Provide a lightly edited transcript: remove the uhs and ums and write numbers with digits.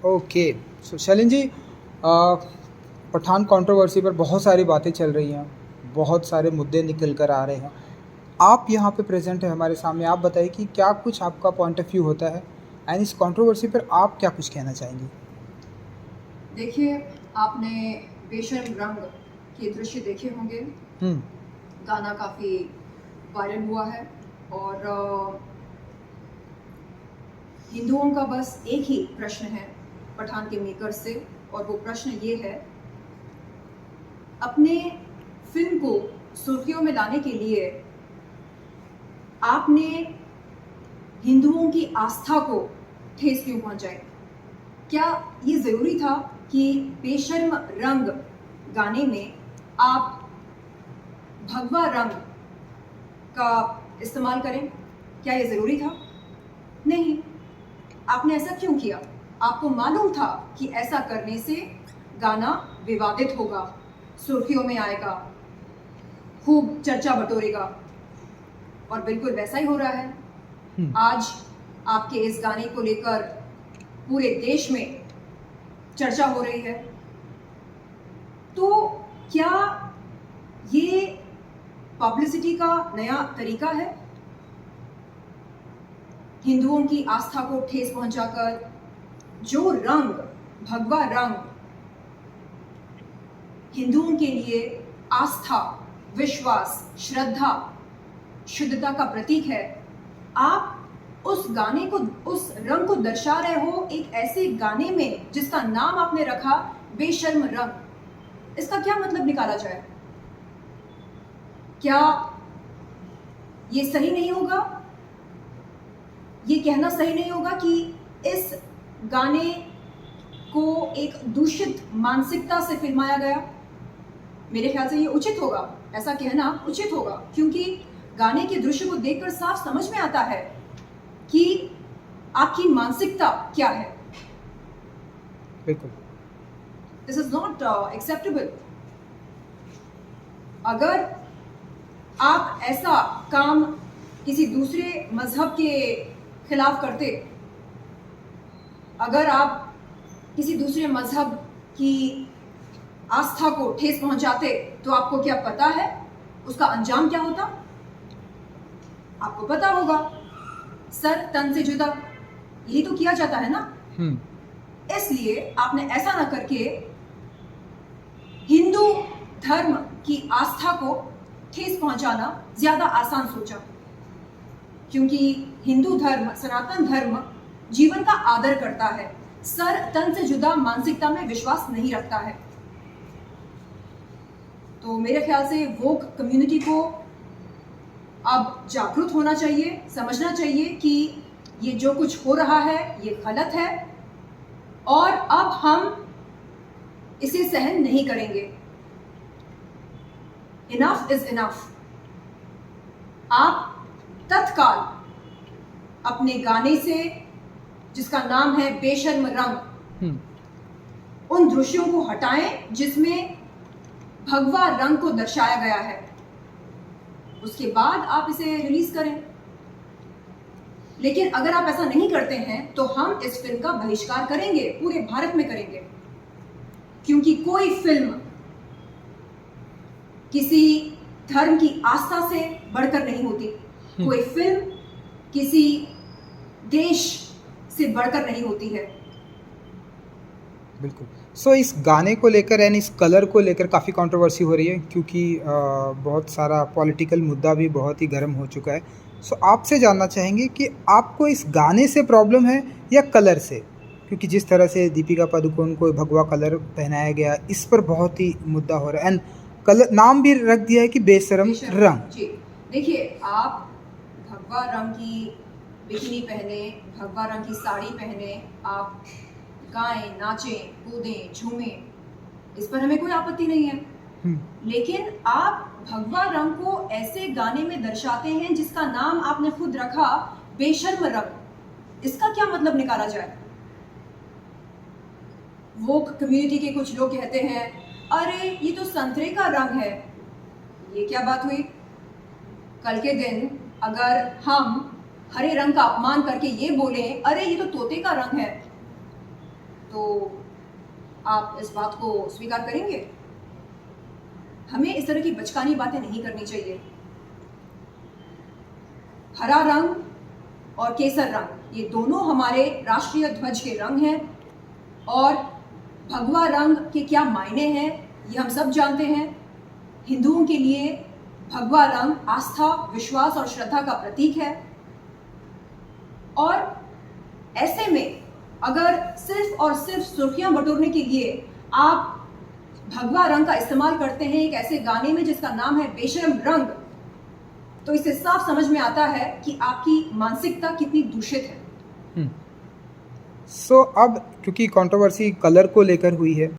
Okay. सो शैलेन जी, Pathan controversy पर बहुत सारी बातें चल रही हैं, बहुत सारे मुद्दे निकल कर आ रहे हैं। आप यहाँ पे प्रेजेंट है हमारे सामने, आप बताइए कि क्या कुछ आपका पॉइंट ऑफ व्यू होता है एंड इस कंट्रोवर्सी पर आप क्या कुछ कहना चाहेंगी? देखिए, आपने बेशर्म रंग के दृश्य देखे होंगे। हम्म। गाना काफ़ी वायरल हुआ है और हिंदुओं का बस एक ही प्रश्न है पठान के मेकर से, और वो प्रश्न ये है, अपने फिल्म को सुर्खियों में लाने के लिए आपने हिंदुओं की आस्था को ठेस क्यों पहुंचाई? क्या ये ज़रूरी था कि बेशर्म रंग गाने में आप भगवा रंग का इस्तेमाल करें? क्या ये ज़रूरी था? नहीं। आपने ऐसा क्यों किया? आपको मालूम था कि ऐसा करने से गाना विवादित होगा, सुर्खियों में आएगा, खूब चर्चा बटोरेगा, और बिल्कुल वैसा ही हो रहा है। आज आपके इस गाने को लेकर पूरे देश में चर्चा हो रही है। तो क्या ये पब्लिसिटी का नया तरीका है? हिंदुओं की आस्था को ठेस पहुंचाकर जो रंग, भगवा रंग, हिंदुओं के लिए आस्था, विश्वास, श्रद्धा, शुद्धता का प्रतीक है, आप उस गाने को, उस रंग को दर्शा रहे हो एक ऐसे गाने में जिसका नाम आपने रखा बेशर्म रंग। इसका क्या मतलब निकाला जाए? क्या ये सही नहीं होगा? ये कहना सही नहीं होगा कि इस गाने को एक दूषित मानसिकता से फिल्माया गया? मेरे ख्याल से ये उचित होगा, ऐसा कहना उचित होगा, क्योंकि गाने के दृश्य को देखकर साफ समझ में आता है कि आपकी मानसिकता क्या है। बिल्कुल। This is not acceptable. अगर आप ऐसा काम किसी दूसरे मजहब के खिलाफ करते, अगर आप किसी दूसरे मजहब की आस्था को ठेस पहुंचाते, तो आपको क्या पता है उसका अंजाम क्या होता? आपको पता होगा, सर तन से जुदा, यही तो किया जाता है ना। इसलिए आपने ऐसा ना करके हिंदू धर्म की आस्था को ठेस पहुंचाना ज्यादा आसान सोचा, क्योंकि हिंदू धर्म, सनातन धर्म जीवन का आदर करता है, सर तन से जुदा मानसिकता में विश्वास नहीं रखता है। तो मेरे ख्याल से वोक कम्युनिटी को अब जागरूक होना चाहिए, समझना चाहिए कि ये जो कुछ हो रहा है ये गलत है, और अब हम इसे सहन नहीं करेंगे। Enough is enough. आप तत्काल अपने गाने से, जिसका नाम है बेशर्म रंग, उन दृश्यों को हटाएं जिसमें भगवा रंग को दर्शाया गया है। उसके बाद आप इसे रिलीज करें। लेकिन अगर आप ऐसा नहीं करते हैं तो हम इस फिल्म का बहिष्कार करेंगे, पूरे भारत में करेंगे, क्योंकि कोई फिल्म किसी धर्म की आस्था से बढ़कर नहीं होती, कोई फिल्म किसी देश से बढ़कर नहीं होती है। बिल्कुल। सो इस गाने को लेकर एंड इस कलर को लेकर काफ़ी कंट्रोवर्सी हो रही है, क्योंकि बहुत सारा पॉलिटिकल मुद्दा भी बहुत ही गर्म हो चुका है। सो आपसे जानना चाहेंगे कि आपको इस गाने से प्रॉब्लम है या कलर से? क्योंकि जिस तरह से दीपिका पादुकोण को भगवा कलर पहनाया गया, इस पर बहुत ही मुद्दा हो रहा है एंड कलर नाम भी रख दिया है कि बेशर्म रंग। जी देखिए, आप भगवा रंग की बिकिनी पहने, भगवा रंग की साड़ी पहने, आप गाएं, नाचें, कूदें, झूमें, इस पर हमें कोई आपत्ति नहीं है। लेकिन आप भगवा रंग को ऐसे गाने में दर्शाते हैं जिसका नाम आपने खुद रखा बेशर्म रंग। इसका क्या मतलब निकाला जाए? वोक कम्युनिटी के कुछ लोग कहते हैं, अरे ये तो संतरे का रंग है। ये क्या बात हुई? कल के दिन अगर हम हरे रंग का अपमान करके ये बोलें, अरे ये तो तोते का रंग है, तो आप इस बात को स्वीकार करेंगे? हमें इस तरह की बचकानी बातें नहीं करनी चाहिए। हरा रंग और केसर रंग ये दोनों हमारे राष्ट्रीय ध्वज के रंग हैं और भगवा रंग के क्या मायने हैं ये हम सब जानते हैं। हिंदुओं के लिए भगवा रंग आस्था, विश्वास और श्रद्धा का प्रतीक है और ऐसे में अगर सिर्फ और सिर्फ सुर्खियां बटोरने के लिए आप भगवा रंग का इस्तेमाल करते हैं एक ऐसे गाने में जिसका नाम है बेशर्म रंग, तो इससे साफ समझ में आता है कि आपकी मानसिकता कितनी दूषित है। सो अब क्योंकि कंट्रोवर्सी कलर को लेकर हुई है